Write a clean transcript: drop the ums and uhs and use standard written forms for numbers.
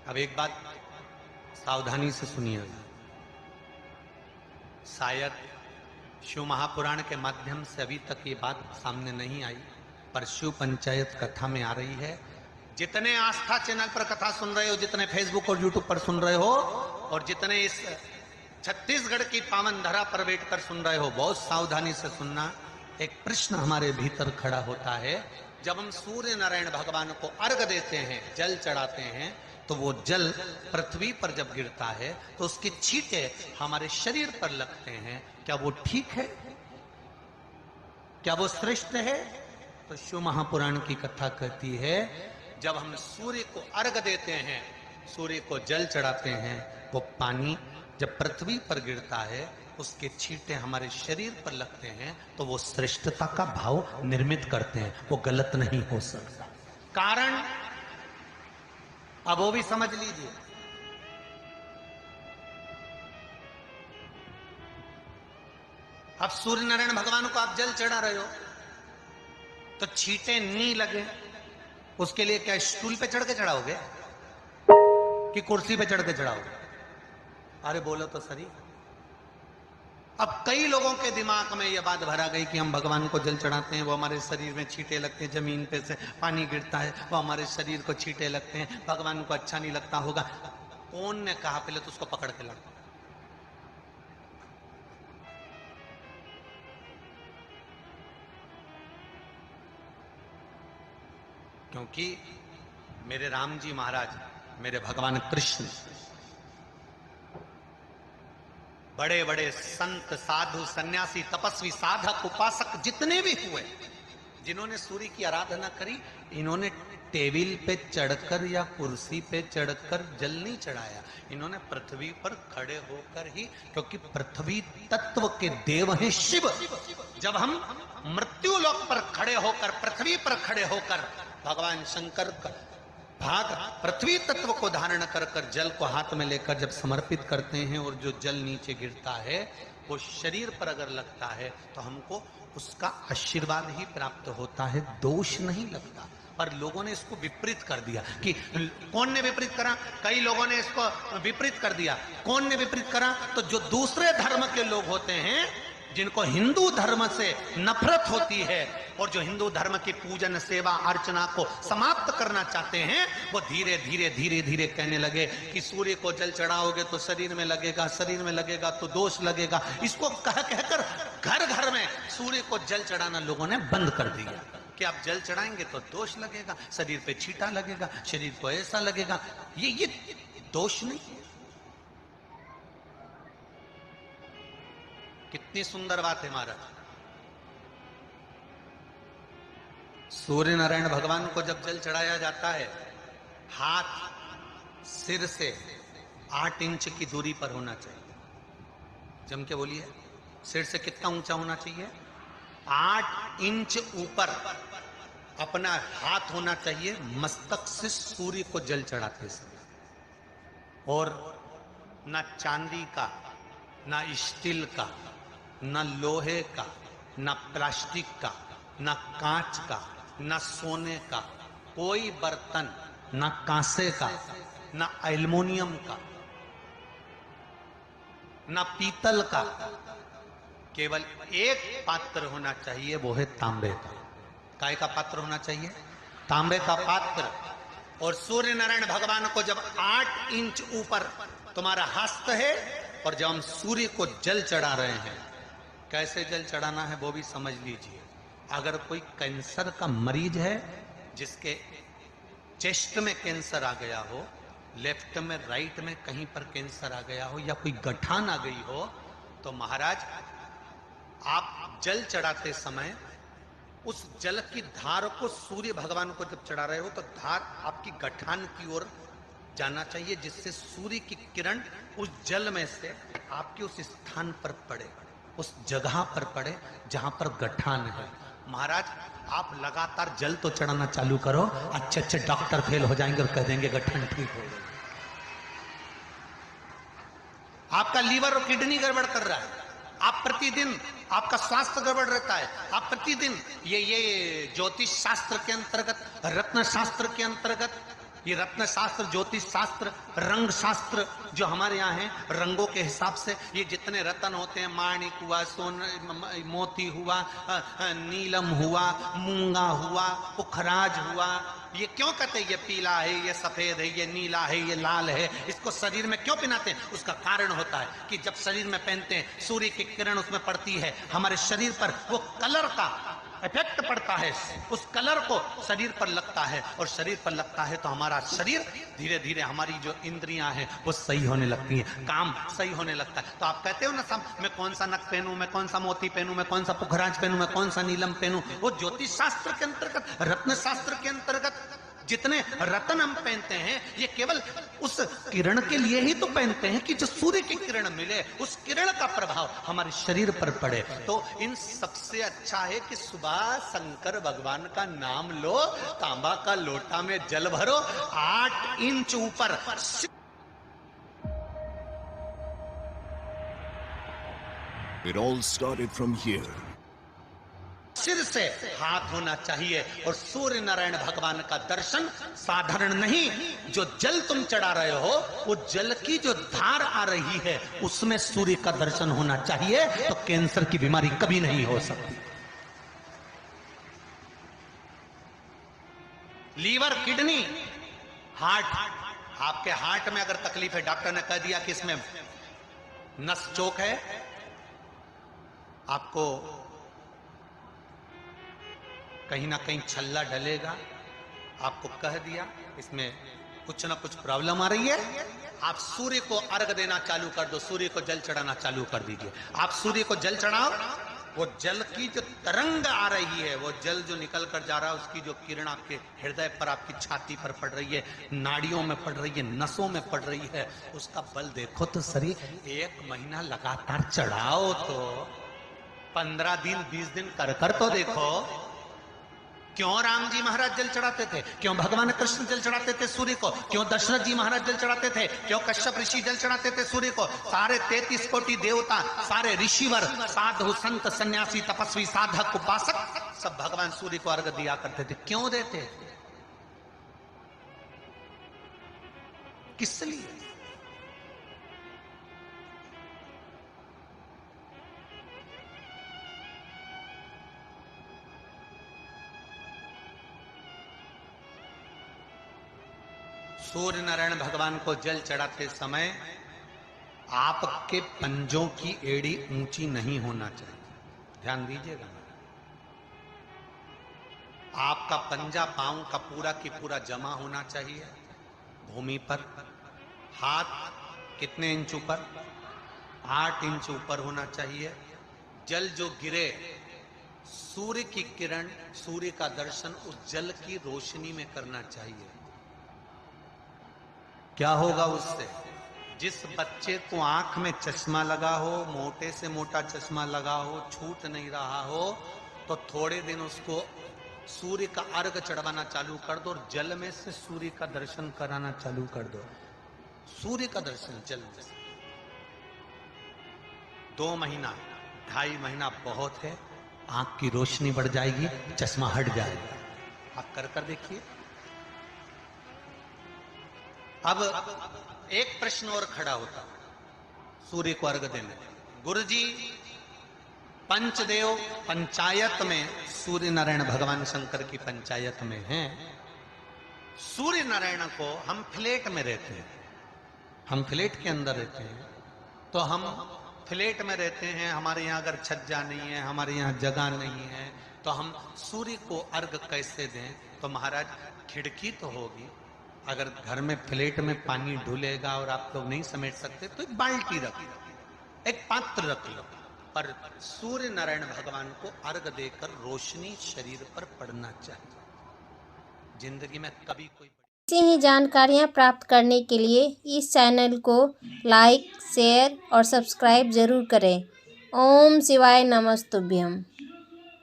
अब एक बात सावधानी से सुनिएगा, शायद शिव महापुराण के माध्यम से अभी तक ये बात सामने नहीं आई, पर शिव पंचायत कथा में आ रही है। जितने आस्था चैनल पर कथा सुन रहे हो, जितने फेसबुक और यूट्यूब पर सुन रहे हो, और जितने इस छत्तीसगढ़ की पावन धरा पर बैठकर सुन रहे हो, बहुत सावधानी से सुनना। एक प्रश्न हमारे भीतर खड़ा होता है, जब हम सूर्य नारायण भगवान को अर्घ देते हैं, जल चढ़ाते हैं, तो वो जल पृथ्वी पर जब गिरता है तो उसके छींटे हमारे शरीर पर लगते हैं। क्या वो ठीक है? क्या वो श्रेष्ठ है? तो शिव महापुराण की कथा कहती है, जब हम सूर्य को अर्घ देते हैं, सूर्य को जल चढ़ाते हैं, वो पानी जब पृथ्वी पर गिरता है, उसके छींटे हमारे शरीर पर लगते हैं, तो वो श्रेष्ठता का भाव निर्मित करते हैं। वो गलत नहीं हो सकता। कारण अब वो भी समझ लीजिए। अब सूर्य नारायण भगवान को आप जल चढ़ा रहे हो, तो छींटे नहीं लगे, उसके लिए क्या स्टूल पे चढ़ के चढ़ाओगे कि कुर्सी पे चढ़ के चढ़ाओगे? अरे बोलो तो सही। अब कई लोगों के दिमाग में यह बात भरा गई कि हम भगवान को जल चढ़ाते हैं, वो हमारे शरीर में छींटे लगते हैं, जमीन पे से पानी गिरता है, वो हमारे शरीर को छींटे लगते हैं, भगवान को अच्छा नहीं लगता होगा। कौन ने कहा? पहले तो उसको पकड़ के ला। क्योंकि मेरे राम जी महाराज, मेरे भगवान कृष्ण, बड़े बड़े संत, साधु, सन्यासी, तपस्वी, साधक, उपासक जितने भी हुए, जिन्होंने सूर्य की आराधना करी, इन्होंने टेबल पे चढ़कर या कुर्सी पे चढ़कर जल नहीं चढ़ाया, इन्होंने पृथ्वी पर खड़े होकर ही, क्योंकि पृथ्वी तत्व के देव हैं शिव। जब हम मृत्यु लोक पर खड़े होकर, पृथ्वी पर खड़े होकर भगवान शंकर का भाग पृथ्वी तत्व को धारण कर कर जल को हाथ में लेकर जब समर्पित करते हैं, और जो जल नीचे गिरता है वो शरीर पर अगर लगता है तो हमको उसका आशीर्वाद ही प्राप्त होता है, दोष नहीं लगता। पर लोगों ने इसको विपरीत कर दिया। कि कौन ने विपरीत करा? कई लोगों ने इसको विपरीत कर दिया। कौन ने विपरीत करा? तो जो दूसरे धर्म के लोग होते हैं, जिनको हिंदू धर्म से नफरत होती है, और जो हिंदू धर्म की पूजन, सेवा, अर्चना को समाप्त करना चाहते हैं, वो धीरे धीरे धीरे धीरे कहने लगे कि सूर्य को जल चढ़ाओगे तो शरीर में लगेगा, शरीर में लगेगा तो दोष लगेगा। इसको कह कहकर घर घर में सूर्य को जल चढ़ाना लोगों ने बंद कर दिया कि आप जल चढ़ाएंगे तो दोष लगेगा, शरीर पे छींटा लगेगा, शरीर को ऐसा लगेगा। ये दोष नहीं। कितनी सुंदर बात है महाराज। सूर्य नारायण भगवान को जब जल चढ़ाया जाता है, हाथ सिर से 8 इंच की दूरी पर होना चाहिए। जम के बोलिए, सिर से कितना ऊंचा होना चाहिए? 8 इंच ऊपर अपना हाथ होना चाहिए मस्तक से सूर्य को जल चढ़ाते समय। और ना चांदी का, ना स्टील का, ना लोहे का, ना प्लास्टिक का, ना कांच का, ना सोने का कोई बर्तन, ना कांसे का, ना एल्युमिनियम का, ना पीतल का, केवल एक पात्र होना चाहिए, वो है तांबे का। काय का पात्र होना चाहिए? तांबे का पात्र। और सूर्य नारायण भगवान को जब 8 इंच ऊपर तुम्हारा हस्त है, और जब हम सूर्य को जल चढ़ा रहे हैं, कैसे जल चढ़ाना है वो भी समझ लीजिए। अगर कोई कैंसर का मरीज है, जिसके चेस्ट में कैंसर आ गया हो, लेफ्ट में, राइट में कहीं पर कैंसर आ गया हो, या कोई गठान आ गई हो, तो महाराज आप जल चढ़ाते समय उस जल की धार को सूर्य भगवान को जब चढ़ा रहे हो, तो धार आपकी गठान की ओर जाना चाहिए, जिससे सूर्य की किरण उस जल में से आपके उस स्थान पर पड़े, उस जगह पर पड़े जहां पर गठान है। महाराज आप लगातार जल तो चढ़ाना चालू करो, अच्छे अच्छे डॉक्टर फेल हो जाएंगे और कह देंगे गठान ठीक हो गई। आपका लीवर और किडनी गड़बड़ कर रहा है, आप प्रतिदिन, आपका स्वास्थ्य गड़बड़ रहता है, आप प्रतिदिन ये ज्योतिष शास्त्र के अंतर्गत, रत्न शास्त्र के अंतर्गत ये रत्न शास्त्र, ज्योतिष शास्त्र, रंग शास्त्र जो हमारे यहाँ है, रंगों के हिसाब से ये जितने रत्न होते हैं, माणिक हुआ, मोती हुआ, नीलम हुआ, मूंगा हुआ, पुखराज हुआ, ये क्यों कहते हैं ये पीला है, ये सफेद है, ये नीला है, ये लाल है, इसको शरीर में क्यों पहनाते हैं? उसका कारण होता है कि जब शरीर में पहनते हैं, सूर्य की किरण उसमें पड़ती है, हमारे शरीर पर वो कलर का इफेक्ट पड़ता है, उस कलर को शरीर पर लगता है, और शरीर पर लगता है तो हमारा शरीर धीरे धीरे, हमारी जो इंद्रियां हैं वो सही होने लगती हैं, काम सही होने लगता है। तो आप कहते हो ना सब, मैं कौन सा नक पहनूं, मैं कौन सा मोती पहनूं, मैं कौन सा पुखराज पहनूं, मैं कौन सा नीलम पहनूं, वो ज्योतिष शास्त्र के अंतर्गत, रत्न शास्त्र के अंतर्गत जितने रत्न हम पहनते हैं, ये केवल उस किरण के लिए ही तो पहनते हैं कि जो सूर्य की किरण मिले, उस किरण का प्रभाव हमारे शरीर पर पड़े। तो इन सबसे अच्छा है कि सुबह शंकर भगवान का नाम लो, तांबा का लोटा में जल भरो, 8 इंच ऊपर। It all started from here. सिर से हाथ होना चाहिए, और सूर्य नारायण भगवान का दर्शन साधारण नहीं, जो जल तुम चढ़ा रहे हो, वो जल की जो धार आ रही है उसमें सूर्य का दर्शन होना चाहिए, तो कैंसर की बीमारी कभी नहीं हो सकती। लीवर, किडनी, हार्ट, आपके हार्ट में अगर तकलीफ है, डॉक्टर ने कह दिया कि इसमें नस चोक है, आपको कहीं ना कहीं छल्ला डलेगा, आपको कह दिया इसमें कुछ ना कुछ प्रॉब्लम आ रही है, आप सूर्य को अर्घ देना चालू कर दो, सूर्य को जल चढ़ाना चालू कर दीजिए। आप सूर्य को जल चढ़ाओ, वो जल की जो तरंग आ रही है, वो जल जो निकल कर जा रहा है, उसकी जो किरण आपके हृदय पर, आपकी छाती पर पड़ रही है, नाड़ियों में पड़ रही है, नसों में पड़ रही है, उसका बल देखो तो सही। 1 महीना लगातार चढ़ाओ, तो 15 दिन 20 दिन कर तो देखो। क्यों राम जी महाराज जल चढ़ाते थे, क्यों भगवान कृष्ण जल चढ़ाते थे सूर्य को, क्यों दशरथ जी महाराज जल चढ़ाते थे, क्यों कश्यप ऋषि जल चढ़ाते थे सूर्य को, सारे 33 कोटि देवता, सारे ऋषिवर, साधु संत सन्यासी तपस्वी साधक उपासक सब भगवान सूर्य को अर्घ दिया करते थे। क्यों देते, किस लिए? सूर्य नारायण भगवान को जल चढ़ाते समय आपके पंजों की एड़ी ऊंची नहीं होना चाहिए, ध्यान दीजिएगा। आपका पंजा पांव का पूरा की पूरा जमा होना चाहिए भूमि पर। हाथ कितने इंच ऊपर? 8 इंच ऊपर होना चाहिए। जल जो गिरे, सूर्य की किरण, सूर्य का दर्शन उस जल की रोशनी में करना चाहिए। क्या होगा उससे? जिस बच्चे को आंख में चश्मा लगा हो, मोटे से मोटा चश्मा लगा हो, छूट नहीं रहा हो, तो थोड़े दिन उसको सूर्य का अर्घ चढ़वाना चालू कर दो, और जल में से सूर्य का दर्शन कराना चालू कर दो। सूर्य का दर्शन जल में से 2 महीना 2.5 महीना बहुत है, आंख की रोशनी बढ़ जाएगी, चश्मा हट जाएगा। आप कर देखिए। अब एक प्रश्न और खड़ा होता सूर्य को अर्घ देने। गुरुजी, पंचदेव पंचायत में सूर्य नारायण भगवान शंकर की पंचायत में हैं। सूर्य नारायण को हम फ्लैट में रहते हैं, हम फ्लैट के अंदर रहते हैं, तो हम फ्लैट में रहते हैं, हमारे यहाँ अगर छज्जा नहीं है, हमारे यहाँ जगह नहीं है, तो हम सूर्य को अर्घ कैसे दें? तो महाराज खिड़की तो होगी, अगर घर में फ्लैट में पानी ढुलेगा और आप लोग नहीं समेट सकते तो एक बाल्टी रख लो, एक पात्र रख लो, पर सूर्य नारायण भगवान को अर्घ देकर रोशनी शरीर पर पड़ना चाहिए। जिंदगी में कभी कोई ऐसी ही जानकारियाँ प्राप्त करने के लिए इस चैनल को लाइक, शेयर और सब्सक्राइब जरूर करें। ओम शिवाय नमस्तुभ्यम।